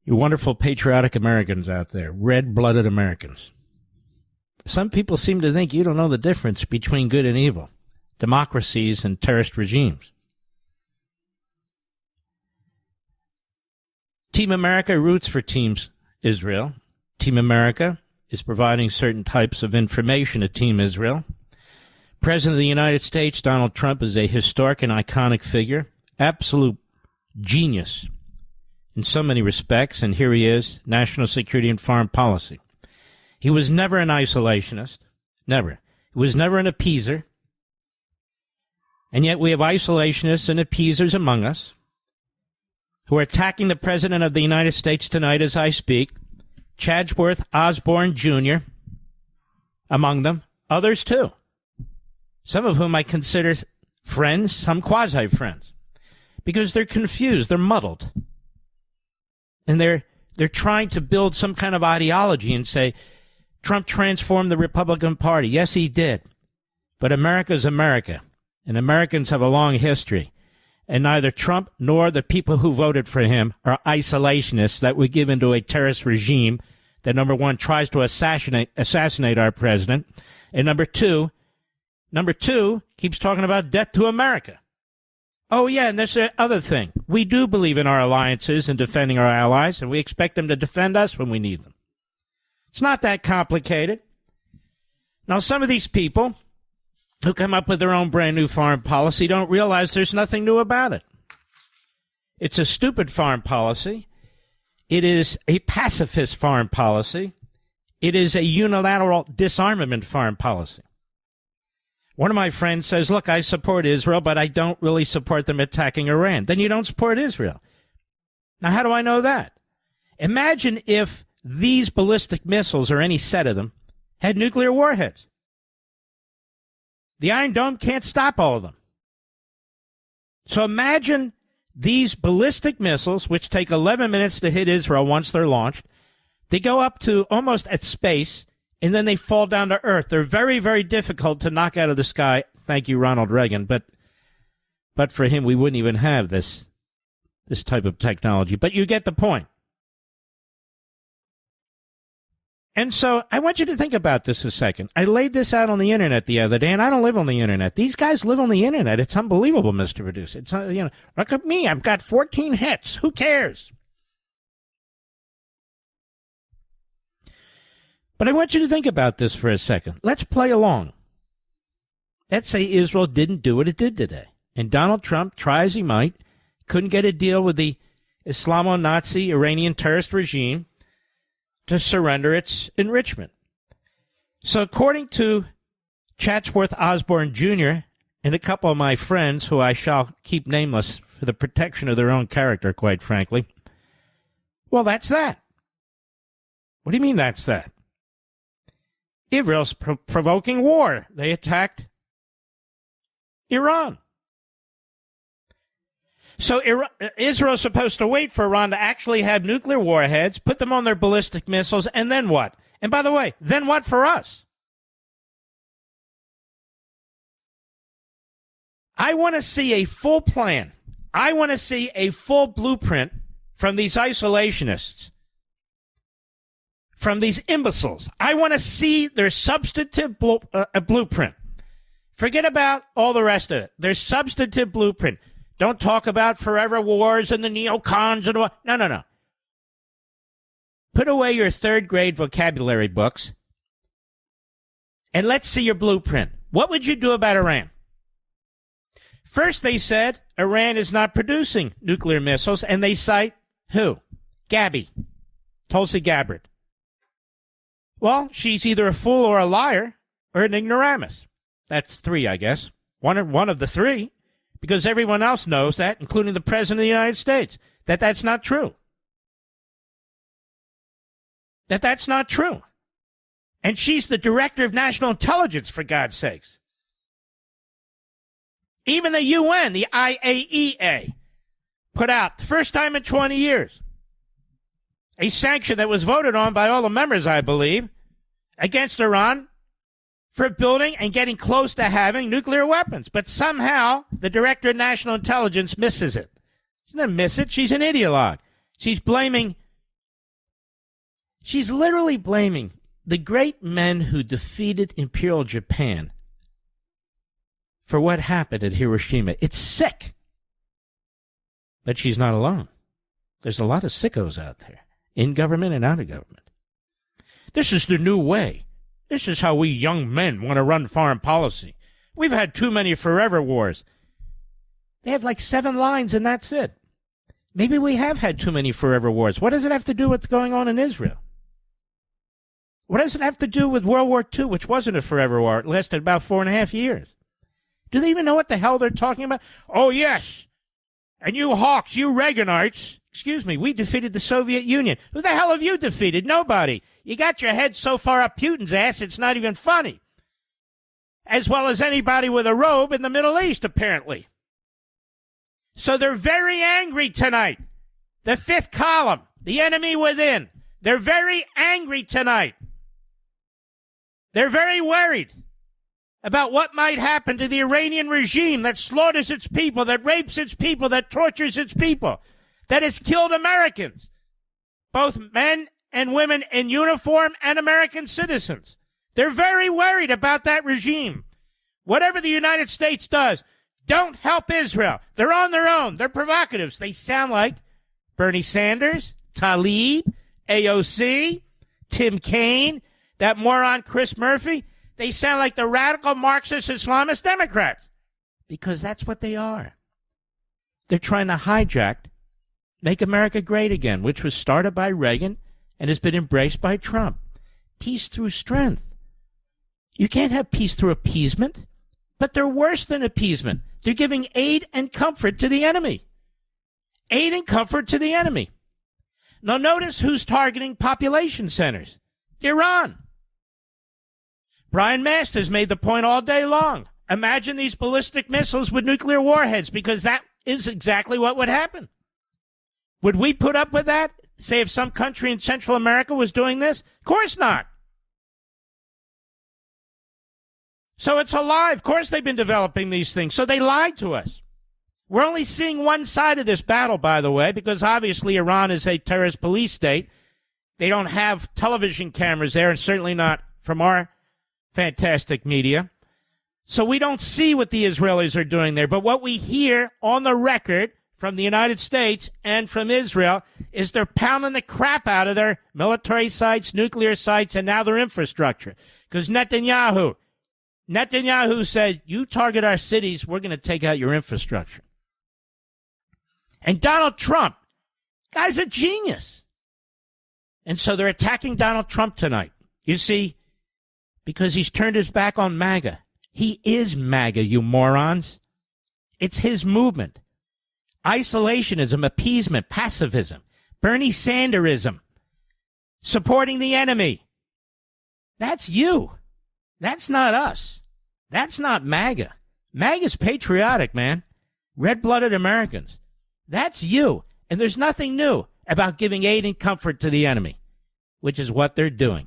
You wonderful patriotic Americans out there, red-blooded Americans. Some people seem to think you don't know the difference between good and evil, democracies and terrorist regimes. Team America roots for Team Israel. Team America is providing certain types of information to Team Israel. President of the United States, Donald Trump, is a historic and iconic figure, absolute genius in so many respects, and here he is, national security and foreign policy. He was never an isolationist, never. He was never an appeaser, and yet we have isolationists and appeasers among us who are attacking the President of the United States tonight as I speak, Chatsworth Osborne Jr. among them, others too, some of whom I consider friends, some quasi-friends, because they're confused, they're muddled. And they're trying to build some kind of ideology and say, Trump transformed the Republican Party. Yes, he did. But America's America, and Americans have a long history. And neither Trump nor the people who voted for him are isolationists that would give into a terrorist regime that, number one, tries to assassinate our president, and number two, keeps talking about death to America. Oh, yeah, and there's the other thing. We do believe in our alliances and defending our allies, and we expect them to defend us when we need them. It's not that complicated. Now, some of these people who come up with their own brand new foreign policy don't realize there's nothing new about it. It's a stupid foreign policy. It is a pacifist foreign policy. It is a unilateral disarmament foreign policy. One of my friends says, look, I support Israel, but I don't really support them attacking Iran. Then you don't support Israel. Now, how do I know that? Imagine if these ballistic missiles, or any set of them, had nuclear warheads. The Iron Dome can't stop all of them. So imagine these ballistic missiles, which take 11 minutes to hit Israel once they're launched. They go up to almost at space, and then they fall down to Earth. They're very, very difficult to knock out of the sky. Thank you, Ronald Reagan. But for him, we wouldn't even have this type of technology. But you get the point. And so I want you to think about this a second. I laid this out on the Internet the other day, and I don't live on the Internet. These guys live on the Internet. It's unbelievable, Mr. Producer. It's, look at me. I've got 14 hits. Who cares? But I want you to think about this for a second. Let's play along. Let's say Israel didn't do what it did today. And Donald Trump, try as he might, couldn't get a deal with the Islamo-Nazi Iranian terrorist regime to surrender its enrichment. So according to Chatsworth Osborne Jr. and a couple of my friends, who I shall keep nameless for the protection of their own character, quite frankly, well, that's that. What do you mean that's that? Israel's provoking war. They attacked Iran. So Israel's supposed to wait for Iran to actually have nuclear warheads, put them on their ballistic missiles, and then what? And by the way, then what for us? I want to see a full plan. I want to see a full blueprint from these isolationists, from these imbeciles. I want to see their substantive blueprint. Forget about all the rest of it. Their substantive blueprint. Don't talk about forever wars and the neocons and what. No. Put away your third grade vocabulary books and let's see your blueprint. What would you do about Iran? First, they said Iran is not producing nuclear missiles, and they cite who? Gabby, Tulsi Gabbard. Well, she's either a fool or a liar or an ignoramus. That's three, I guess. One of the three, because everyone else knows that, including the President of the United States, that's not true. That's not true. And she's the Director of National Intelligence, for God's sakes. Even the UN, the IAEA, put out, the first time in 20 years, a sanction that was voted on by all the members, I believe, against Iran for building and getting close to having nuclear weapons. But somehow the Director of National Intelligence misses it. She doesn't miss it. She's an ideologue. She's blaming She's literally blaming the great men who defeated Imperial Japan for what happened at Hiroshima. It's sick. But she's not alone. There's a lot of sickos out there, in government and out of government. This is the new way. This is how we young men want to run foreign policy. We've had too many forever wars. They have like 7 lines and that's it. Maybe we have had too many forever wars. What does it have to do with what's going on in Israel? What does it have to do with World War II, which wasn't a forever war? It lasted about 4.5 years. Do they even know what the hell they're talking about? Oh, yes. And you hawks, you Reaganites, excuse me, we defeated the Soviet Union. Who the hell have you defeated? Nobody. You got your head so far up Putin's ass, it's not even funny. As well as anybody with a robe in the Middle East, apparently. So they're very angry tonight. The fifth column, the enemy within. They're very angry tonight. They're very worried about what might happen to the Iranian regime that slaughters its people, that rapes its people, that tortures its people, that has killed Americans, both men and women in uniform and American citizens. They're very worried about that regime. Whatever the United States does, don't help Israel. They're on their own. They're provocatives. They sound like Bernie Sanders, Tlaib, AOC, Tim Kaine, that moron Chris Murphy. They sound like the radical Marxist Islamist Democrats because that's what they are. They're trying to hijack, make America great again, which was started by Reagan and has been embraced by Trump. Peace through strength. You can't have peace through appeasement, but they're worse than appeasement. They're giving aid and comfort to the enemy. Aid and comfort to the enemy. Now notice who's targeting population centers. Iran. Brian Masters made the point all day long. Imagine these ballistic missiles with nuclear warheads, because that is exactly what would happen. Would we put up with that? Say if some country in Central America was doing this? Of course not. So it's a lie. Of course they've been developing these things. So they lied to us. We're only seeing one side of this battle, by the way, because obviously Iran is a terrorist police state. They don't have television cameras there, and certainly not from our fantastic media. So we don't see what the Israelis are doing there. But what we hear on the record from the United States and from Israel is they're pounding the crap out of their military sites, nuclear sites, and now their infrastructure. Because Netanyahu said, you target our cities, we're going to take out your infrastructure. And Donald Trump, guy's a genius. And so they're attacking Donald Trump tonight. You see, because he's turned his back on MAGA. He is MAGA, you morons. It's his movement. Isolationism, appeasement, pacifism, Bernie Sanderism, supporting the enemy. That's you. That's not us. That's not MAGA. MAGA's patriotic, man. Red-blooded Americans. That's you. And there's nothing new about giving aid and comfort to the enemy, which is what they're doing.